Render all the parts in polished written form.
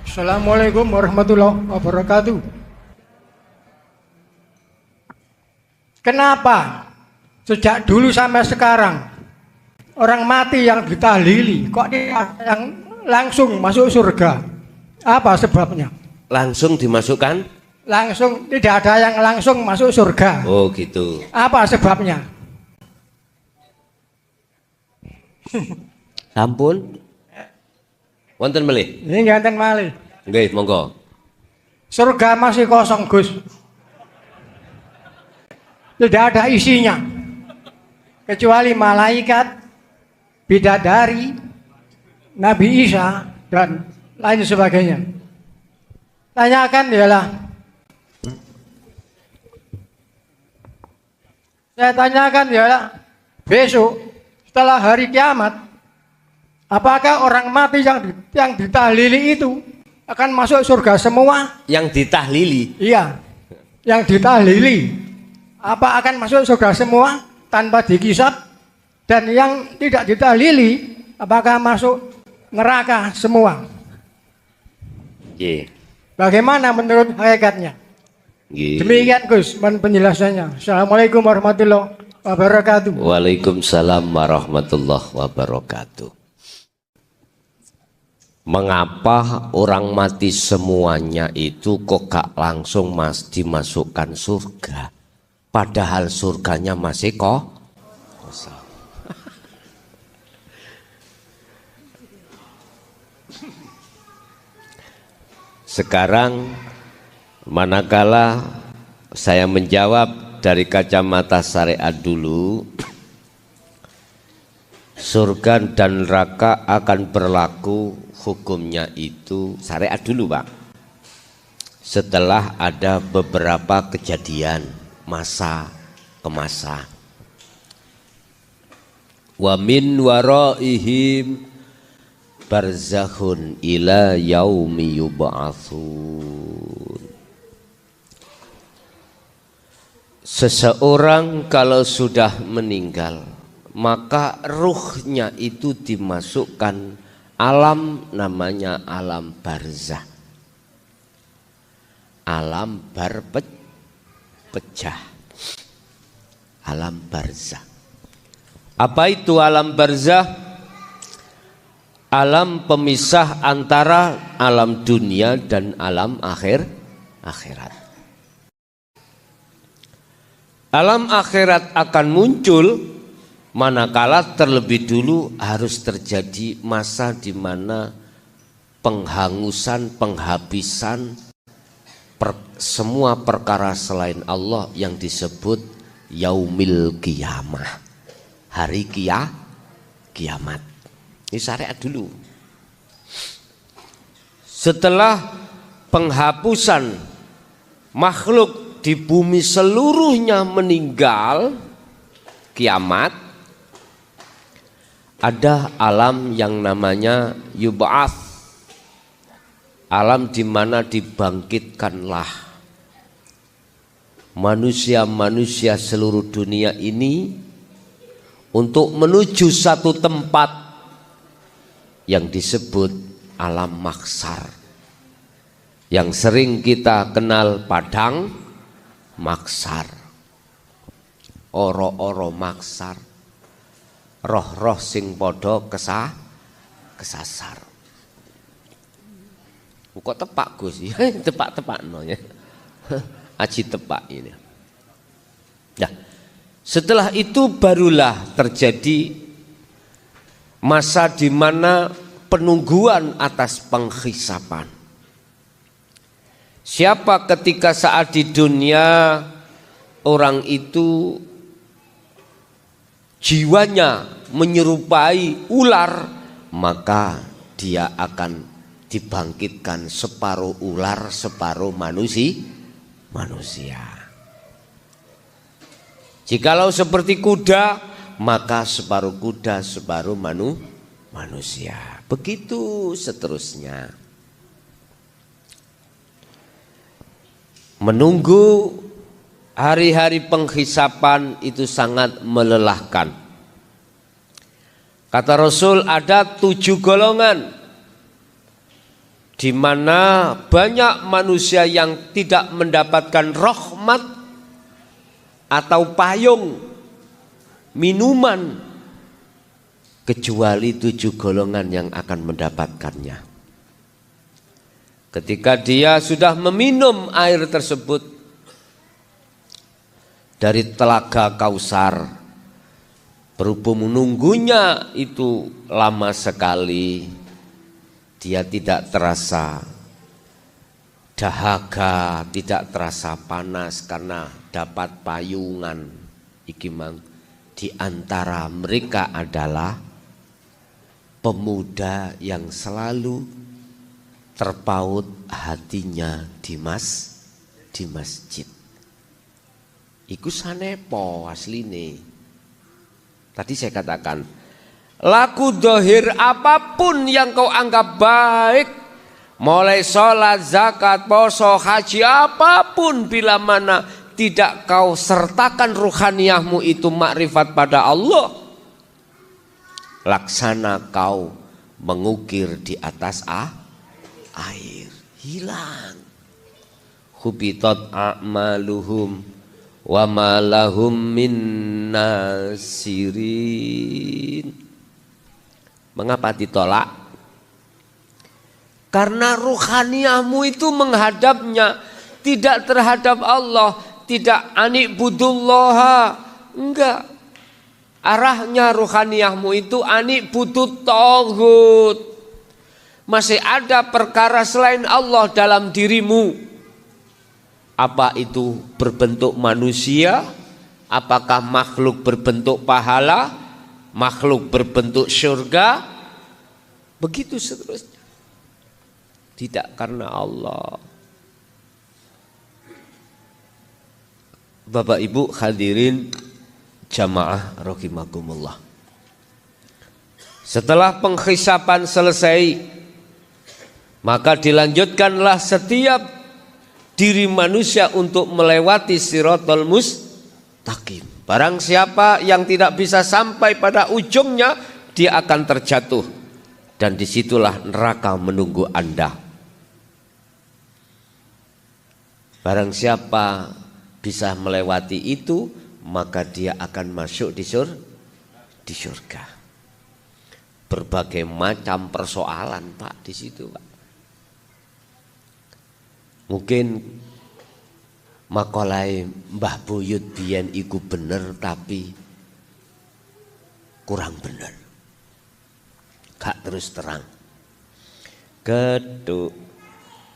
Assalamualaikum warahmatullahi wabarakatuh. Kenapa sejak dulu sampai sekarang orang mati yang ditahlili kok yang langsung masuk surga? Apa sebabnya? Langsung dimasukkan? Langsung, tidak ada yang langsung masuk surga. Oh gitu. Apa sebabnya? Sampun. Wonten melih? Ini ganten malih. Nggih, monggo. Surga masih kosong, Gus. Tidak ada isinya. Kecuali malaikat, bidadari, Nabi Isa, dan lain sebagainya. Tanyakan ialah, saya tanyakan ialah, besok setelah hari kiamat, apakah orang mati yang ditahlili itu akan masuk surga semua? Yang ditahlili? Iya, yang ditahlili. Apa akan masuk surga semua tanpa dikisap? Dan yang tidak ditahlili, apakah masuk neraka semua? Nggih. Bagaimana menurut hakikatnya? Nggih. Demikian Gus penjelasannya. Assalamualaikum warahmatullahi wabarakatuh. Waalaikumsalam warahmatullahi wabarakatuh. Mengapa orang mati semuanya itu kok gak langsung dimasukkan surga? Padahal surganya masih kosong. Sekarang manakala saya menjawab dari kacamata syariat dulu, surga dan neraka akan berlaku hukumnya itu syariat dulu Pak. Setelah ada beberapa kejadian masa ke masa. Wa min waraihim barzakhun ila yaumi yub'atsun. Seseorang kalau sudah meninggal, maka ruhnya itu dimasukkan alam, namanya alam barzah, alam pecah, alam barzah. Apa itu alam barzah? Alam pemisah antara alam dunia dan alam akhirat. Alam akhirat akan muncul manakala terlebih dulu harus terjadi masa di mana penghangusan, penghabisan semua perkara selain Allah yang disebut yaumil qiyamah, hari kiamat. Ini syariat dulu. Setelah penghapusan makhluk di bumi seluruhnya meninggal, kiamat, ada alam yang namanya yub'ats, alam di mana dibangkitkanlah manusia-manusia seluruh dunia ini untuk menuju satu tempat yang disebut alam mahsyar, yang sering kita kenal padang mahsyar, oro-oro mahsyar, roh-roh sing podo kesasar. Kok tepak Gus? Tepak no ya. Aji tepak ini. Nah, setelah itu barulah terjadi masa di mana penungguan atas penghisapan. Siapa ketika saat di dunia orang itu jiwanya menyerupai ular, maka dia akan dibangkitkan separuh ular, separuh manusia. Jikalau seperti kuda, maka separuh kuda, separuh manusia. Begitu seterusnya. Menunggu hari-hari penghisapan itu sangat melelahkan. Kata Rasul ada 7 golongan. di mana banyak manusia yang tidak mendapatkan rahmat atau payung minuman kecuali 7 golongan yang akan mendapatkannya. Ketika dia sudah meminum air tersebut dari telaga Kausar, berhubung menunggunya itu lama sekali, dia tidak terasa dahaga, tidak terasa panas karena dapat payungan. Iki mang di antara mereka adalah pemuda yang selalu terpaut hatinya di masjid. Iku sanepo asline. Tadi saya katakan, laku dohir apapun yang kau anggap baik, mulai sholat, zakat, poso, haji, apapun, bila mana tidak kau sertakan ruhaniyahmu itu makrifat pada Allah, laksana kau mengukir di atas air, hilang. Hubitat a'maluhum wa ma lahum min nasirin. Mengapa ditolak? Karena ruhaniyahmu itu menghadapnya tidak terhadap Allah, tidak anik budullaha, enggak. Arahnya ruhaniyahmu itu anik budut taghut. Masih ada perkara selain Allah dalam dirimu. Apa itu berbentuk manusia? Apakah makhluk berbentuk pahala? Makhluk berbentuk surga? Begitu seterusnya. Tidak karena Allah. Bapak Ibu hadirin jamaah rahimakumullah. Setelah penghisapan selesai, maka dilanjutkanlah setiap diri manusia untuk melewati siratal mustaqim. Barang siapa yang tidak bisa sampai pada ujungnya, dia akan terjatuh. Dan disitulah neraka menunggu Anda. Barang siapa bisa melewati itu, maka dia akan masuk di surga. Berbagai macam persoalan Pak di situ Pak. Mungkin makolai Mbah Buyut biyen iku bener tapi kurang bener. Gak terus terang. Geduk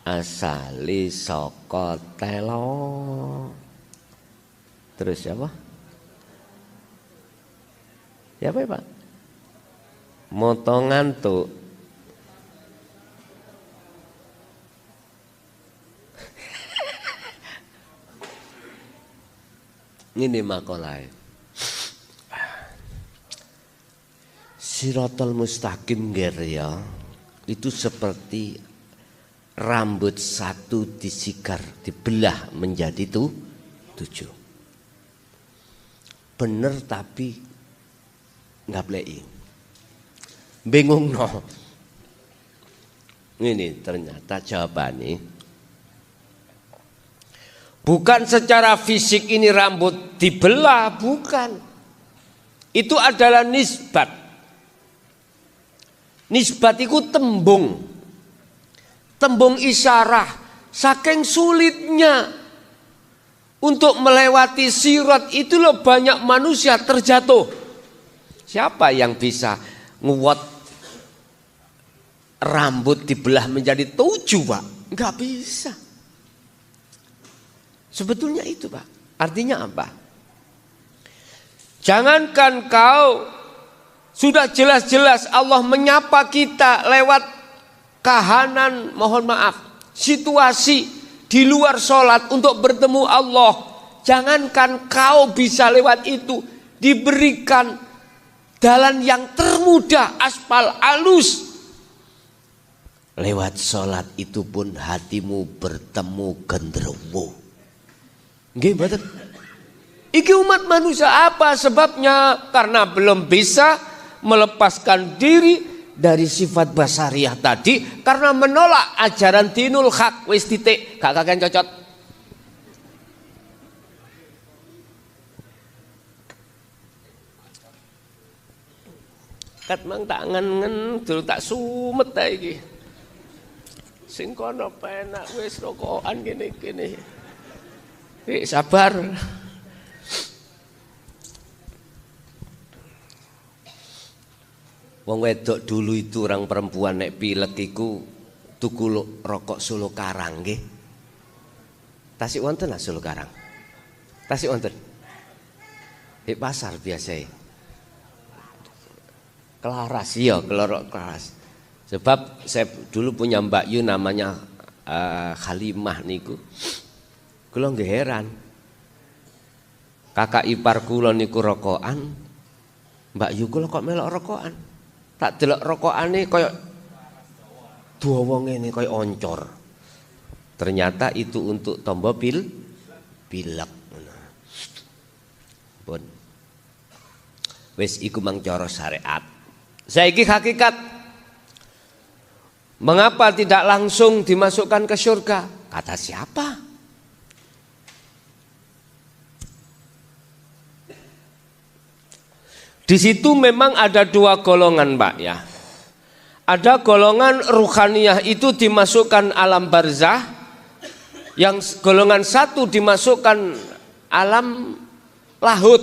asali saka telo. Terus siapa? Siapa ya Pak? Motongan tuh. Ini makolai. Siratal mustaqim ya, itu seperti rambut satu disikar, dibelah menjadi 7. Bener tapi nggak plei. Bingung no. Ini ternyata jawabannya. Bukan secara fisik ini rambut dibelah, bukan. Itu adalah nisbat. Nisbat itu tembung. Tembung isyarah. Saking sulitnya untuk melewati sirat itu loh banyak manusia terjatuh. Siapa yang bisa nguwat rambut dibelah menjadi 7 Pak? Enggak bisa. Sebetulnya itu Pak. Artinya apa? Jangankan kau, sudah jelas-jelas Allah menyapa kita lewat kahanan, mohon maaf, situasi di luar sholat untuk bertemu Allah. Jangankan kau bisa lewat itu, diberikan jalan yang termudah, aspal halus. Lewat sholat itu pun hatimu bertemu genderuwo. Nggih mboten. Iki umat manusia apa sebabnya? Karena belum bisa melepaskan diri dari sifat basariah tadi karena menolak ajaran dinul haq. Wis titik, gak kakek cocot. Kat mang tak ngen dulu tak sumet ta iki. Sing kono penak wis rokokan kene-kene. Sabar. Wong wedok dulu itu orang perempuan nek pilek iku tuku rokok Solo Karang nggih. Tasik wonten lah Solo Karang. Tasik wonten. Di pasar biasa. Kelaras iya, kelorok kelas. Sebab saya dulu punya Mbak Yu namanya Halimah niku. Kula nggih heran. Kakak ipar kula niku rokokan. Mbak Yu kula kok melok rokokan. Tak delok rokokane kaya dawa ngene kaya oncor. Ternyata itu untuk tombo pilek. Pun. Wis iku mang cara syariat. Saiki hakikat. Mengapa tidak langsung dimasukkan ke surga? Kata siapa? Di situ memang ada dua golongan, Pak ya. Ada golongan ruhaniyah itu dimasukkan alam barzah, yang golongan satu dimasukkan alam lahut.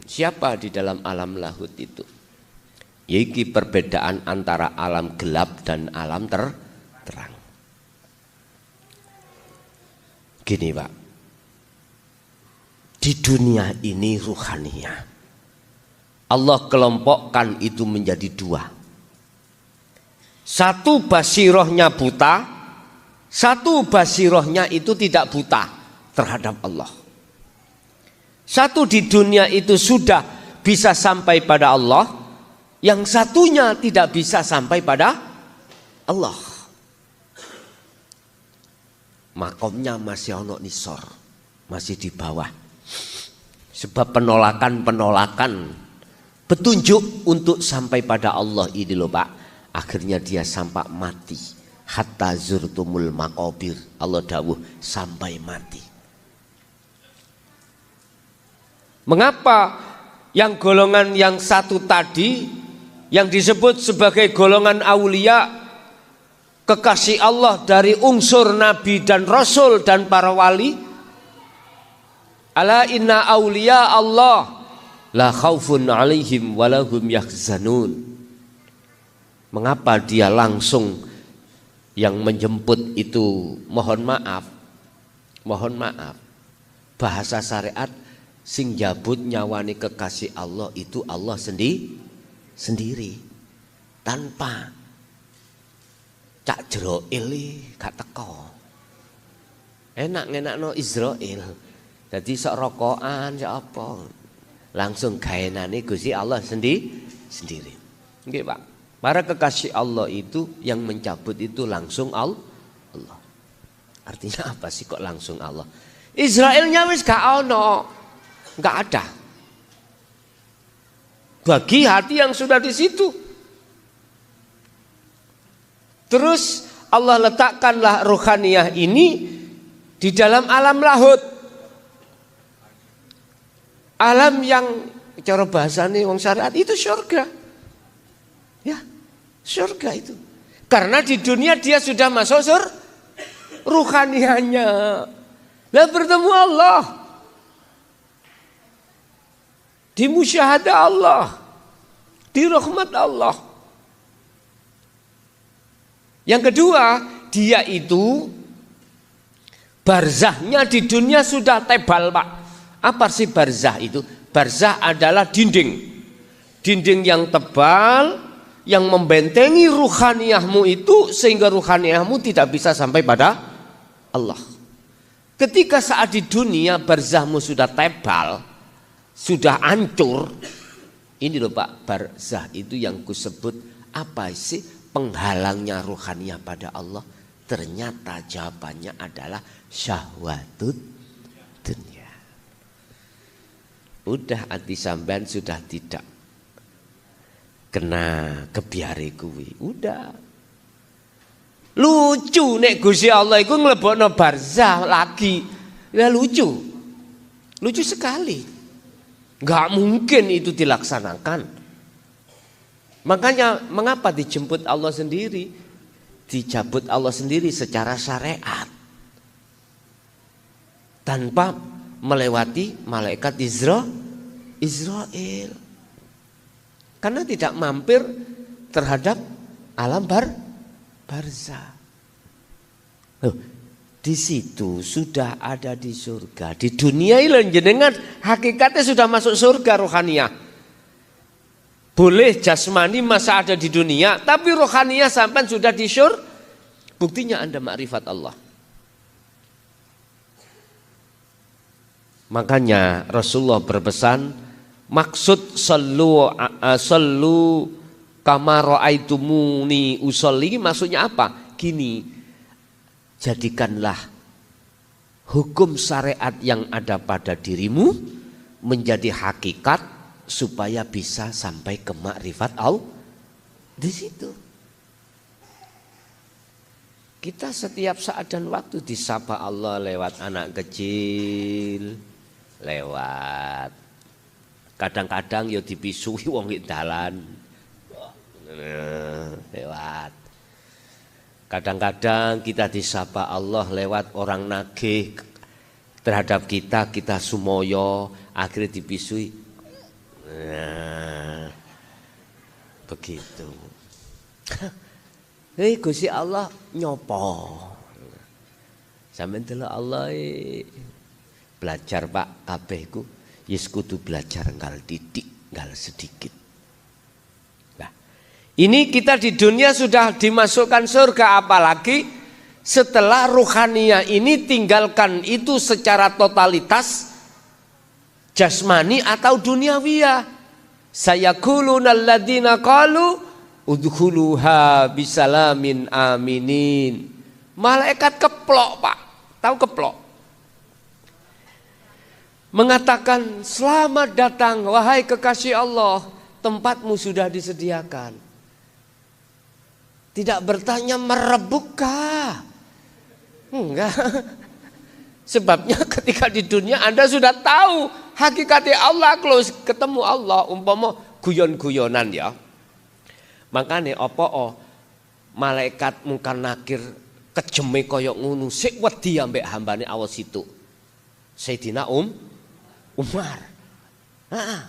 Siapa di dalam alam lahut itu? Yaitu perbedaan antara alam gelap dan alam terang. Gini Pak, di dunia ini ruhaniyah Allah kelompokkan itu menjadi dua. Satu basirohnya buta, satu basirohnya itu tidak buta terhadap Allah. Satu di dunia itu sudah bisa sampai pada Allah, yang satunya tidak bisa sampai pada Allah. Makomnya masih ono nisor, masih di bawah. Sebab penolakan petunjuk untuk sampai pada Allah ini loh Pak. Akhirnya dia sampai mati. Hatta zurtumul maqabir. Allah dawuh sampai mati. Mengapa yang golongan yang satu tadi yang disebut sebagai golongan aulia, kekasih Allah dari unsur nabi dan rasul dan para wali, ala inna aulia Allah la khaufun alaihim walahum yahzanun. Mengapa dia langsung yang menjemput itu mohon maaf bahasa syariat sing jabut nyawani kekasih Allah itu Allah sendiri tanpa cak Jroil gak teko. Enak no Israel. Jadi sok rokokan sok apa langsung gaenane Gusti Allah sendiri. Nggih Pak. Para kekasih Allah itu yang mencabut itu langsung Allah. Artinya apa sih kok langsung Allah? Israelnya wis gak ono, gak ada. Bagi hati yang sudah di situ. Terus Allah letakkanlah ruhaniyah ini di dalam alam lahut. Alam yang cara bahasane wong syariat itu surga. Ya, surga itu. Karena di dunia dia sudah masuk ruhaniyahnya. Lah bertemu Allah. Di musyahadah Allah. Di rahmat Allah. Yang kedua, dia itu barzahnya di dunia sudah tebal Pak. Apa sih barzah itu? Barzah adalah dinding. Dinding yang tebal yang membentengi ruhaniyahmu itu sehingga ruhaniyahmu tidak bisa sampai pada Allah. Ketika saat di dunia barzahmu sudah tebal, sudah hancur. Ini loh Pak, barzah itu yang kusebut apa sih penghalangnya ruhaniyah pada Allah? Ternyata jawabannya adalah syahwatut dunia. Udah hati sampean sudah tidak kena kebiare kuwi. Udah. Lucu nek Gusti Allah iku nglebokno barzah lagi. Ya lucu. Lucu sekali. Enggak mungkin itu dilaksanakan. Makanya mengapa dijemput Allah sendiri? Dijabut Allah sendiri secara syariat. Tanpa melewati malaikat Israel. Karena tidak mampir terhadap alam barzah. Di situ sudah ada di surga. Di dunia ini jenengan hakikatnya sudah masuk surga rohaniah. Boleh jasmani masa ada di dunia, tapi rohaniah sampai sudah di surga. Buktinya Anda makrifat Allah. Makanya Rasulullah berpesan, maksud sallu kama ra'aitumuni usolli, maksudnya apa? Gini, jadikanlah hukum syariat yang ada pada dirimu menjadi hakikat supaya bisa sampai ke makrifat Allah. Di situ kita setiap saat dan waktu disapa Allah lewat anak kecil, lewat kadang-kadang ya dipisui wong ing dalan. Lewat. Kadang-kadang kita disapa Allah lewat orang nagih terhadap kita, kita sumoyo, akhirnya dipisui. Nah, begitu. Hei Gusti Allah nyopo. Sampeyan delok Allah belajar Pak kabeh iku yes kudu belajar nggal titik, nggal sedikit. Ini kita di dunia sudah dimasukkan surga, apalagi setelah ruhania ini tinggalkan itu secara totalitas jasmani atau duniawiyah. Sayaquluna alladzina qalu udkhuluha bisalamin aminin. Malaikat keplok, Pak. Tahu keplok? Mengatakan selamat datang wahai kekasih Allah, tempatmu sudah disediakan. Tidak bertanya merebukkah? Enggak. Sebabnya ketika di dunia Anda sudah tahu hakikatnya Allah, kalau ketemu Allah umpama guyon-guyonan ya. Makanya apa malaikat mungkar nakir kejeme koyok ngono sik wedi ambek hambane Allah situ. Sayyidina Umar. Heeh.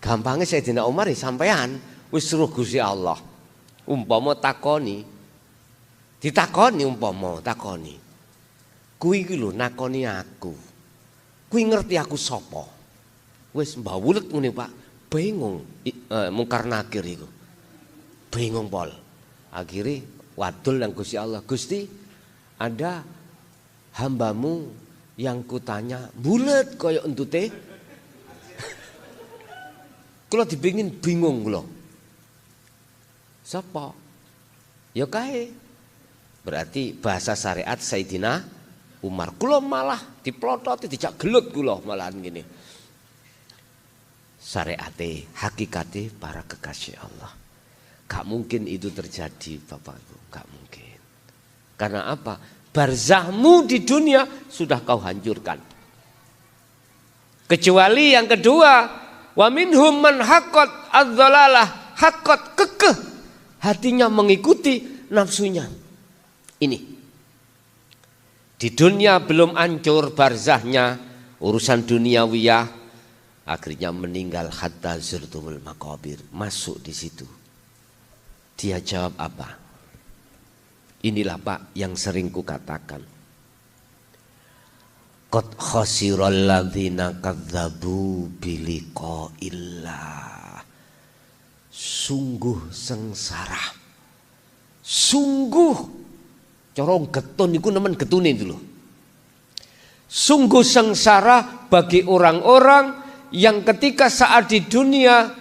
Gampangnya Sayyidina Umar sampean wis suruh Gusti Allah. Umpama takoni, ditakoni umpama takoni, kuwi iki lho nakoni aku, kuwi ngerti aku sapa? Wis mbawulet ngene Pak, bingung mungkar nakir iku, bingung pol. Akhirnya wadul yang Gusti Allah, Gusti ada hambamu yang kutanya bulet kaya entute, kula dipengin bingung kula. Sapa? Ya kae. Berarti bahasa syariat Sayyidina Umar. Kula malah diplototi dijak gelut kula malahan gini. Syariate, hakikate para kekasih Allah. Gak mungkin itu terjadi Bapak Ibu, gak mungkin. Karena apa? Barzahmu di dunia sudah kau hancurkan. Kecuali yang kedua, wa minhum man haqqat adz-dhalalah, haqqat kekeh. Hatinya mengikuti nafsunya. Ini di dunia belum hancur barzahnya, urusan duniawiyah, akhirnya meninggal hatta zurtumul maqabir, masuk di situ. Dia jawab apa? Inilah Pak yang sering kukatakan. Qad khasiral ladzina kadzdzabu biliqa'illah. Sungguh sengsara, sungguh corong getun iku nemen getune itu loh. Sungguh sengsara bagi orang-orang yang ketika saat di dunia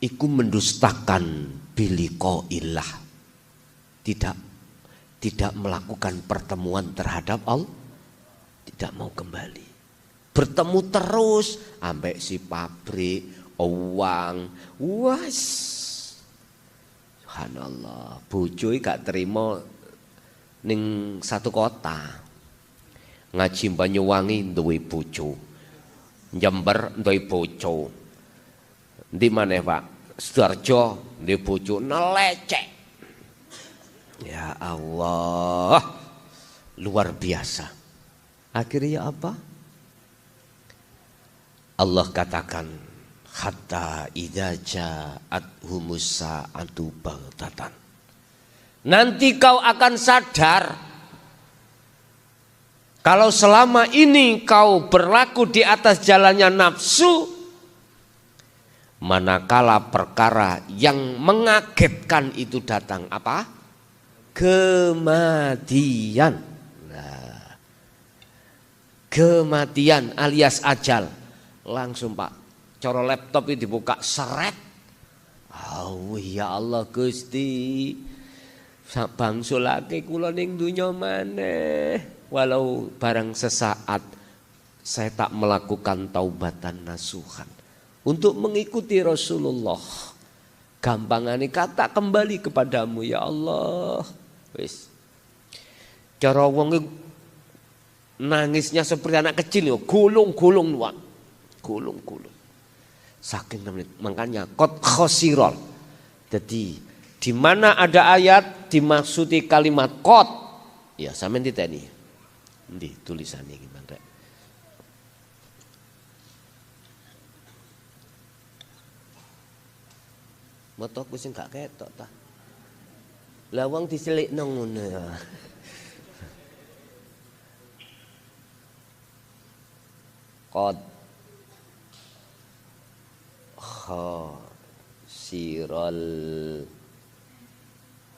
iku mendustakan biliqa'illah, tidak melakukan pertemuan terhadap Allah, tidak mau kembali. Bertemu terus ambek si pabrik, uang, was. Subhanallah, bojo gak terima ning satu kota. Ngaji Banyuwangi duwe bojo, Jember duwe bojo, di mana Pak? Sidoarjo duwe bojo nelecek. Ya Allah, luar biasa. Akhirnya apa? Allah katakan, hatta idza ja'athumus sa'atu baghtatan. Nanti kau akan sadar kalau selama ini kau berlaku di atas jalannya nafsu, manakala perkara yang mengagetkan itu datang apa? Kematian. Nah, kematian alias ajal. Langsung Pak, cara laptop itu dibuka seret. Oh ya Allah Gusti, bangsulake kula ning donya maneh. Walau barang sesaat saya tak melakukan taubatan nasuhan untuk mengikuti Rasulullah. Gampangane kata kembali kepadamu ya Allah. Wis. Cara wong nangisnya seperti anak kecil yo, gulung-gulung nuwak. Gulung-gulung. Saking makanya qad khosirol. Jadi di mana ada ayat dimaksudi kalimat qad, ya sampeyan diteni. Ndi tulisannya gimana? Motoku sing gak ketok ta. Lah wong diselikno ngono ya. Qad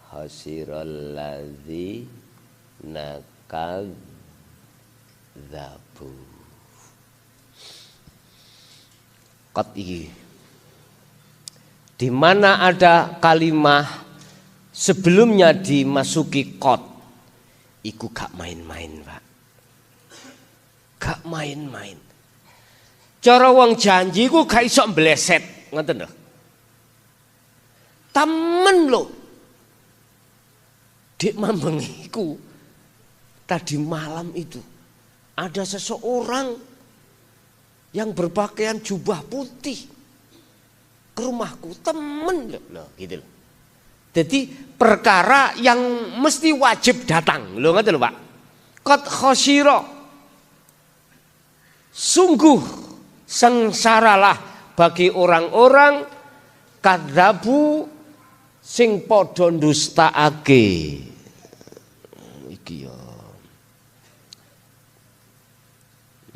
hasiral ladzi nakadzabu. Qad iki di mana ada kalimah sebelumnya dimasuki qad, iku gak main-main Pak, gak main-main. Cara wong janji ku gak iso mbleset, ngoten lho. Temen lho. Dik mambengiku tadi malam itu ada seseorang yang berpakaian jubah putih ke rumahku, temen loh gitu loh. Jadi perkara yang mesti wajib datang loh, ngoten lho Pak. Qad khosira, sungguh sengsaralah bagi orang-orang kadzabu sing padha ndustaake. Iki ya.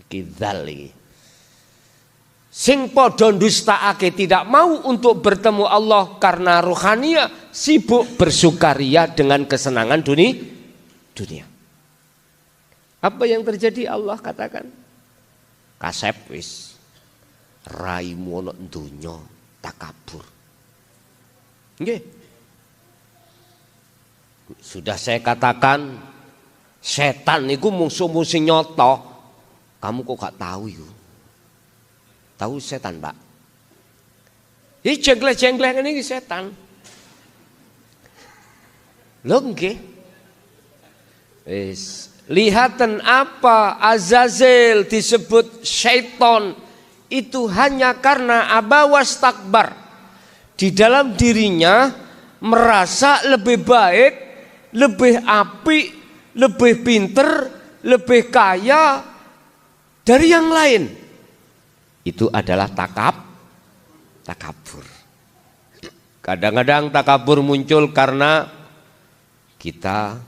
Iki dzal iki. Sing padha ndustaake, tidak mau untuk bertemu Allah karena rohania, sibuk bersukaria dengan kesenangan dunia. Apa yang terjadi Allah katakan? Kasep wis raimu ana donya takabur. Nggih. Sudah saya katakan setan niku musuh-musuh nyata. Kamu kok gak tahu itu? Tahu setan, Pak? Ini jengklek-jengklek ini setan. Lho nggih. Wis, lihatan apa Azazel disebut syaitan itu hanya karena aba wastakbar. Di dalam dirinya merasa lebih baik, lebih apik, lebih pinter, lebih kaya dari yang lain. Itu adalah takabur. Kadang-kadang takabur muncul karena kita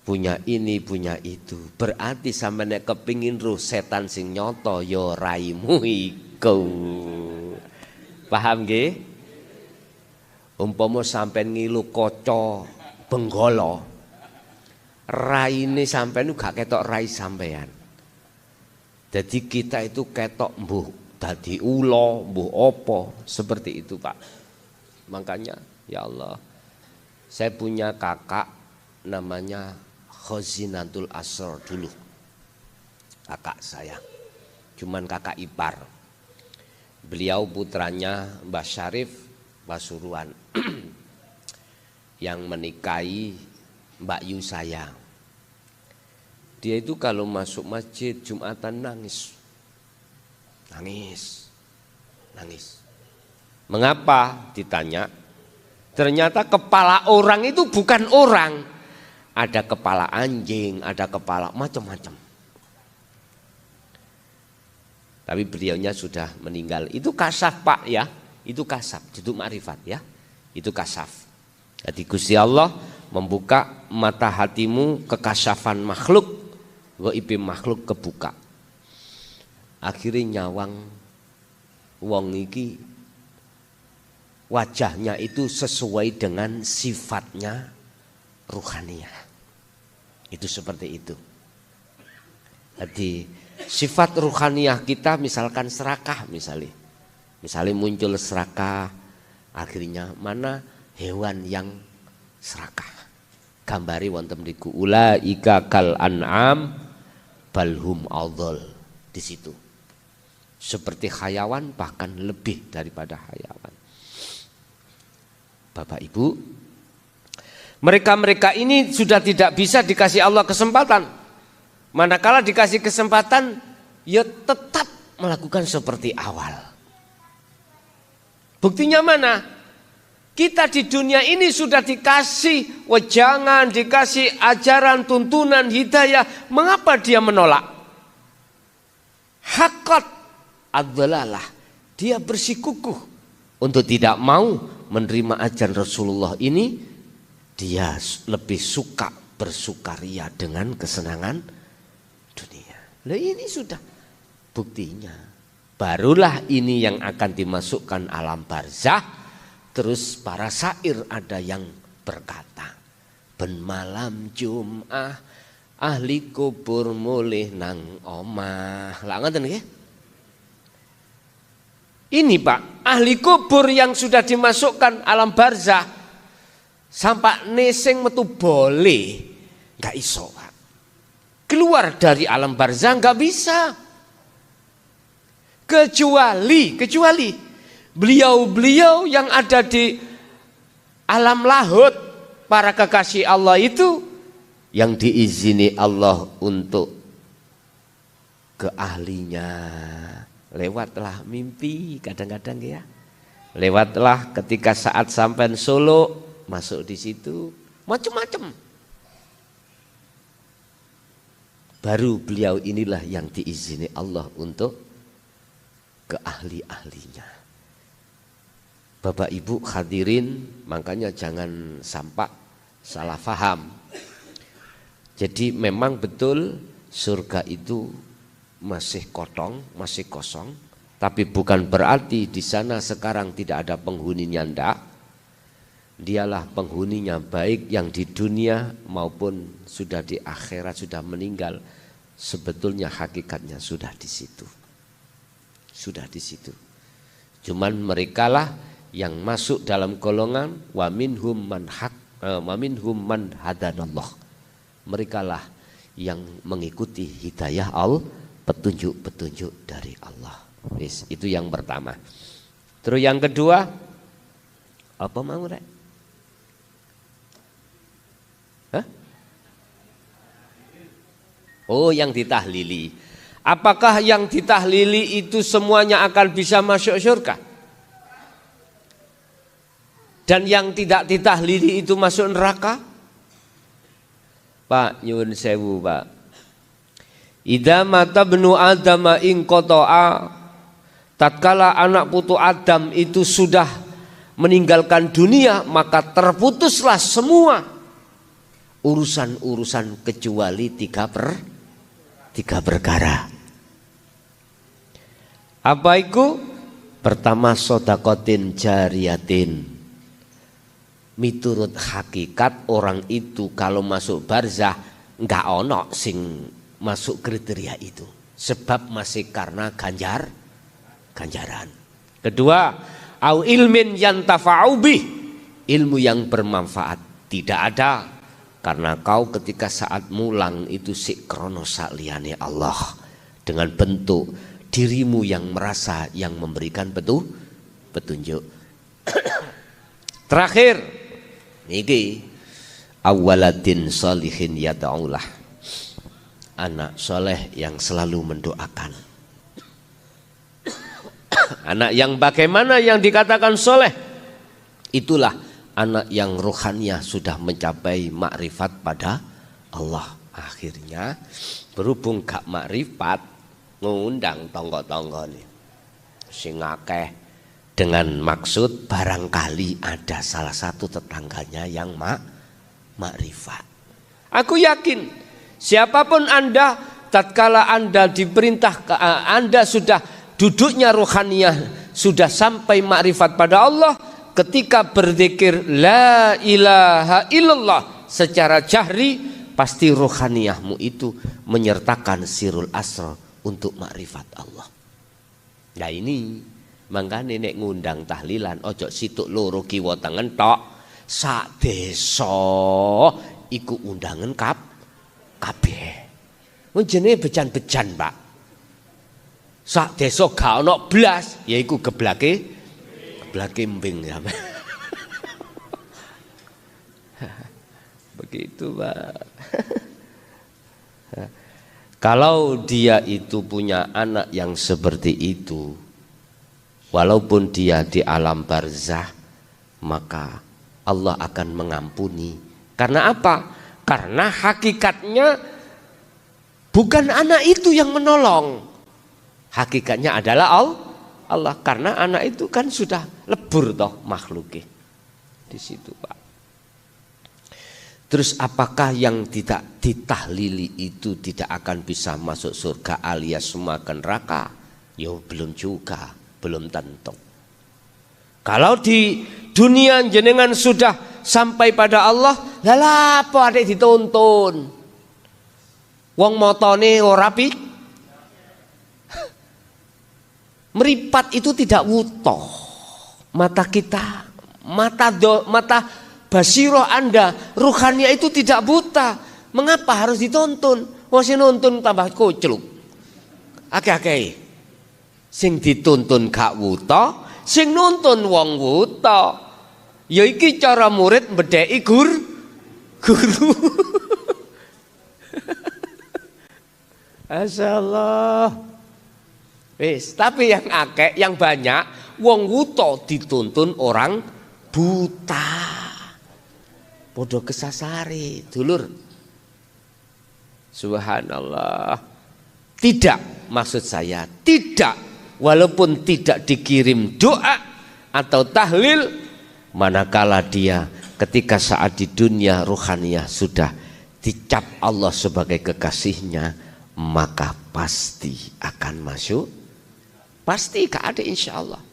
punya ini, punya itu. Berarti sampe nek kepingin roh setan sing nyoto ya raimu iku. Paham nggih? Umpama sampean ngilu kaca benggala, raine sampean gak ketok rai sampean. Jadi kita itu ketok mbuh dadi ula, mbuh apa, seperti itu Pak. Makanya ya Allah, saya punya kakak namanya Khazinatul Asrar dulu. Kakak saya, cuman kakak ipar. Beliau putranya Mbah Syarif Pasuruan yang menikahi Mbak Yu saya. Dia itu kalau masuk masjid Jumatan nangis. Mengapa? Ditanya. Ternyata kepala orang itu bukan orang. Ada kepala anjing, ada kepala macam-macam. Tapi beliaunya sudah meninggal. Itu kasaf Pak ya. Itu kasaf, itu ma'rifat ya. Itu kasaf. Jadi Gusti Allah membuka mata hatimu, kekasafan makhluk, gaib makhluk kebuka. Akhirnya nyawang wong iki wajahnya itu sesuai dengan sifatnya ruhaniyah. Itu seperti itu. Jadi sifat ruhaniyah kita misalkan serakah misalnya muncul serakah, akhirnya mana hewan yang serakah. Gambari wonten mriku ulaika kal an'am balhum adhal. Di situ seperti hayawan, bahkan lebih daripada hayawan. Bapak Ibu, mereka ini sudah tidak bisa dikasih Allah kesempatan. Manakala dikasih kesempatan, ya tetap melakukan seperti awal. Buktinya mana? Kita di dunia ini sudah dikasih wejangan, dikasih ajaran, tuntunan, hidayah. Mengapa dia menolak? Haqqat ad-dhalalah. Dia bersikukuh untuk tidak mau menerima ajaran Rasulullah ini. Dia lebih suka bersukaria dengan kesenangan dunia. Lah ini sudah buktinya. Barulah ini yang akan dimasukkan alam barzah. Terus para syair ada yang berkata, ben malam Jum'ah ahli kubur mulih nang omah. Lah ngoten nggih? Ini Pak, ahli kubur yang sudah dimasukkan alam barzah sampai nesing metu boleh, nggak iso Pak. Keluar dari alam barzah nggak bisa. Kecuali beliau-beliau yang ada di alam lahut, para kekasih Allah itu yang diizini Allah untuk ke ahlinya. Lewatlah mimpi kadang-kadang ya. Lewatlah ketika saat sampai Solo, masuk di situ, macam-macam. Baru beliau inilah yang diizini Allah untuk ke ahli-ahlinya. Bapak Ibu hadirin, makanya jangan sampai salah faham. Jadi memang betul surga itu masih kosong, tapi bukan berarti di sana sekarang tidak ada penghuninya, ndak. Dialah penghuninya, baik yang di dunia maupun sudah di akhirat, sudah meninggal. Sebetulnya hakikatnya sudah di situ. Sudah di situ. Cuman merekalah yang masuk dalam golongan wa minhum man hadanallah. Merekalah yang mengikuti hidayah Allah, petunjuk-petunjuk dari Allah. Itu yang pertama. Terus yang kedua, apa mau rek? Hah? Oh, yang ditahlili. Apakah yang ditahlili itu semuanya akan bisa masuk surga? Dan yang tidak ditahlili itu masuk neraka? Pak, nyuwun sewu Pak. Idza mata benu Adam ing qata'a, tatkala anak putu Adam itu sudah meninggalkan dunia, maka terputuslah semua urusan-urusan kecuali tiga perkara. Apa itu? Pertama, sodakotin jariyatin. Miturut hakikat orang itu kalau masuk barzah nggak ono sing masuk kriteria itu, sebab masih karena ganjaran. Kedua, au ilmin yantafa'u bih, ilmu yang bermanfaat. Tidak ada, karena kau ketika saat mulang itu sikrono sakliyane Allah dengan bentuk dirimu yang merasa yang memberikan petunjuk. Terakhir niki awaladin solihin yad'ulah, anak soleh yang selalu mendoakan. Anak yang bagaimana yang dikatakan soleh? Itulah anak yang rohaninya sudah mencapai makrifat pada Allah. Akhirnya berhubung gak makrifat, ngundang tonggo-tonggo nih sing akeh dengan maksud barangkali ada salah satu tetangganya yang makrifat. Aku yakin siapapun Anda, tatkala Anda diperintah, Anda sudah duduknya rohaniyah sudah sampai makrifat pada Allah, ketika berzikir la ilaha illallah secara jahri, pasti rohaniyahmu itu menyertakan sirul asrar untuk makrifat Allah. Nah ini mangkane nek ngundang tahlilan ojo situk loro kiwa tengen tok, sak desa iku undangan kabeh. Mun jenenge bejan-bejan, Pak. Sak desa gak ono blas, yaiku geblake embing ya. Begitu, Pak. Kalau dia itu punya anak yang seperti itu, walaupun dia di alam barzah, maka Allah akan mengampuni. Karena apa? Karena hakikatnya bukan anak itu yang menolong. Hakikatnya adalah Allah. Karena anak itu kan sudah lebur toh makhluknya. Di situ, Pak. Terus apakah yang tidak ditahlili itu tidak akan bisa masuk surga alias semua ke neraka? Ya belum juga, belum tentu. Kalau di dunia jenengan sudah sampai pada Allah, lah apa adek dituntun? Wong motone ora rapi. Meripat itu tidak wutoh. Mata kita, mata basiroh Anda, ruhannya itu tidak buta. Mengapa harus dituntun? Wong sing nuntun tambah kocluk. Akeh-akeh. Sing dituntun gak wuta, sing nuntun wong wuta. Ya iki cara murid mbedheki guru. Masyaallah. Wis, tapi yang akeh, yang banyak wong wuta dituntun orang buta. Podo kesasari, dulur. Subhanallah. Tidak, maksud saya tidak, walaupun tidak dikirim doa atau tahlil, manakala dia ketika saat di dunia ruhaniyah sudah dicap Allah sebagai kekasihnya, maka pasti akan masuk, pasti gak ada insya Allah.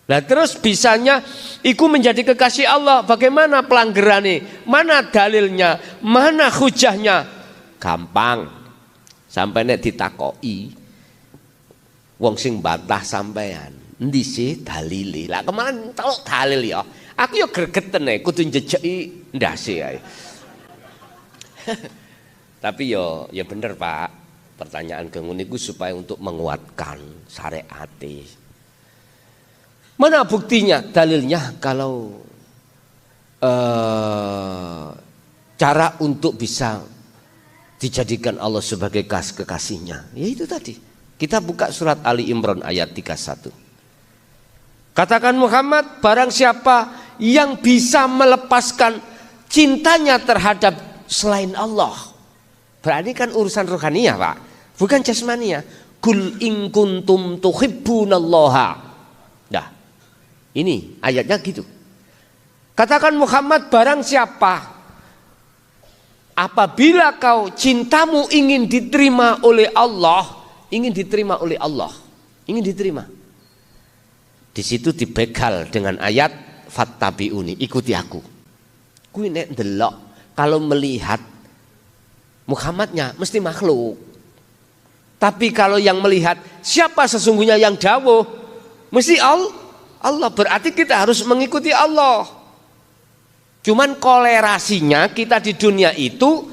Nah terus bisanya iku menjadi kekasih Allah. Bagaimana pelanggarannya? Mana dalilnya? Mana hujahnya? Gampang. Sampai nek ditakoki wong sing bantah sampean, endi sih dalile? Lah kemarin telok dalil ya. Aku yo gregeten ae kudu njejeki ndase ae. Tapi yo ya bener, Pak. Pertanyaan gengun iku supaya untuk menguatkan syariate. Mana buktinya, dalilnya? Kalau cara untuk bisa dijadikan Allah sebagai kekasihnya, ya itu tadi. Kita buka surat Ali Imran ayat 31. Katakan Muhammad, barang siapa yang bisa melepaskan cintanya terhadap selain Allah, berarti kan urusan rohaniyah, Pak, bukan jasmaniyah. Kul in kuntum tuhibbunallaha. Nah, ini ayatnya gitu. Katakan Muhammad, barang siapa apabila kau cintamu ingin diterima oleh Allah, ingin diterima oleh Allah, ingin diterima. Di situ dibegal dengan ayat fattabi'uni, ikuti aku. Kuwi nek ndelok kalau melihat Muhammadnya mesti makhluk. Tapi kalau yang melihat siapa sesungguhnya yang dawuh, mesti Allah, berarti kita harus mengikuti Allah. Cuman kolerasinya kita di dunia itu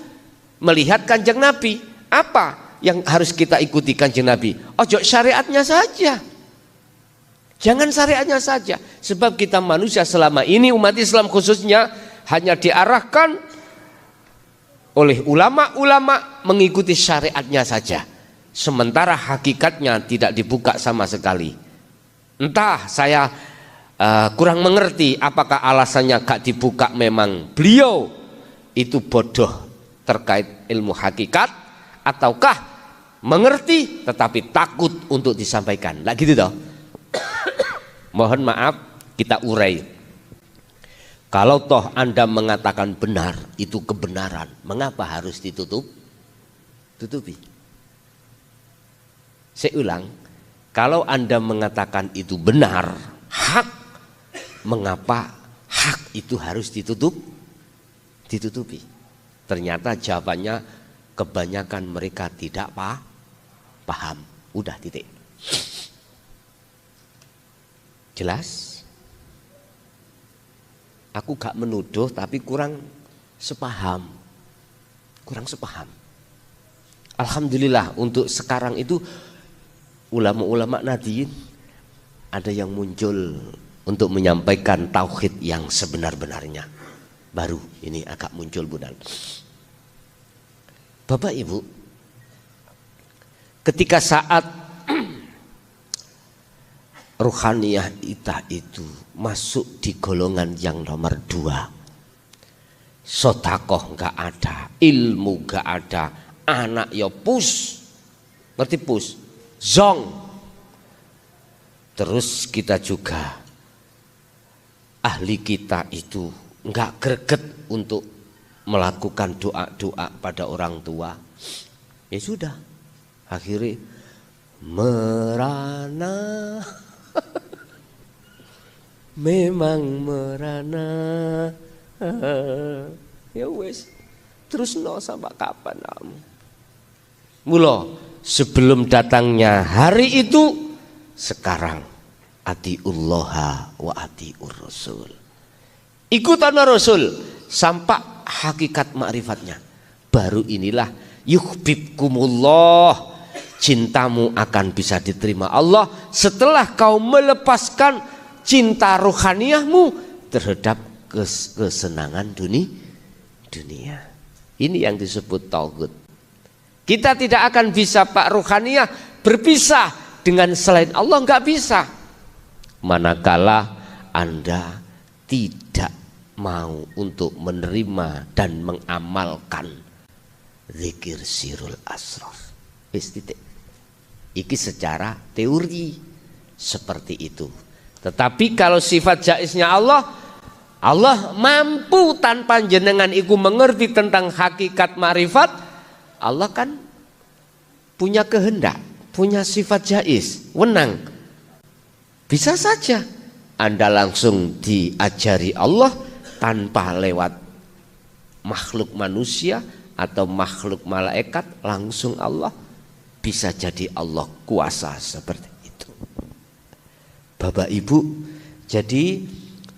melihat Kanjeng Nabi. Apa? yang harus kita ikuti Kanjeng Nabi? Ojo syariatnya saja. Jangan syariatnya saja. Sebab kita manusia selama ini, umat Islam khususnya, hanya diarahkan oleh ulama-ulama mengikuti syariatnya saja. Sementara hakikatnya tidak dibuka sama sekali. Entah saya kurang mengerti apakah alasannya gak dibuka, memang beliau itu bodoh terkait ilmu hakikat, ataukah mengerti tetapi takut untuk disampaikan. Lah gitu toh. Mohon maaf, kita urai. Kalau toh Anda mengatakan benar, itu kebenaran, mengapa harus tutupi? Saya ulang, kalau Anda mengatakan itu benar, hak, mengapa hak itu harus ditutupi? Ternyata jawabannya kebanyakan mereka tidak paham. Udah titik. Jelas? Aku gak menuduh tapi kurang sepaham. Alhamdulillah untuk sekarang itu ulama-ulama Nadiyin ada yang muncul untuk menyampaikan tauhid yang sebenar-benarnya. Baru ini agak muncul Bunda. Bapak Ibu, ketika saat ruhaniyah kita itu masuk di golongan yang nomor 2, sodakoh nggak ada, ilmu nggak ada, anak ya pus, ngerti pus, zong. Terus kita juga ahli kita itu nggak greget untuk melakukan doa-doa pada orang tua. Ya sudah, akhirnya merana. Memang merana. Ya wes, terus no sampai kapan kamu? Mula sebelum datangnya hari itu, sekarang atiullaha wa atiur rasul. Ikutan Rasul sampai hakikat ma'rifatnya. Baru inilah yuhibbukumullah, cintamu akan bisa diterima Allah setelah kau melepaskan cinta rohaniyahmu terhadap kesenangan dunia. Ini yang disebut tauhid. Kita tidak akan bisa Pak rohaniyah berpisah dengan selain Allah, nggak bisa. Manakala Anda tidak mau untuk menerima dan mengamalkan zikir sirul asrar. Titik. Iki secara teori seperti itu. Tetapi kalau sifat jaiznya Allah mampu tanpa jenengan iku mengerti tentang hakikat ma'rifat. Allah kan punya kehendak, punya sifat jaiz, wenang. Bisa saja Anda langsung diajari Allah tanpa lewat makhluk manusia atau makhluk malaikat, langsung Allah. Bisa jadi Allah kuasa seperti itu. Bapak Ibu, jadi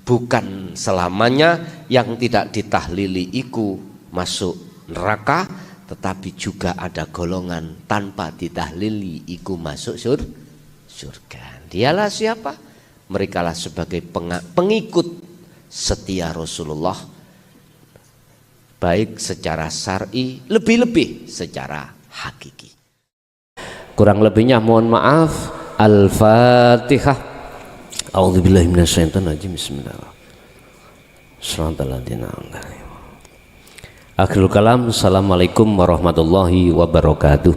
bukan selamanya yang tidak ditahlili iku masuk neraka, tetapi juga ada golongan tanpa ditahlili iku masuk surga. Dialah siapa? Merekalah sebagai pengikut setia Rasulullah, baik secara syar'i, lebih-lebih secara hakiki. Kurang lebihnya mohon maaf. Al-Fatihah. A'udzubillahi minasyaitonirrajim. Bismillahirrahmanirrahim. Akhirul kalam. Assalamualaikum warahmatullahi wabarakatuh.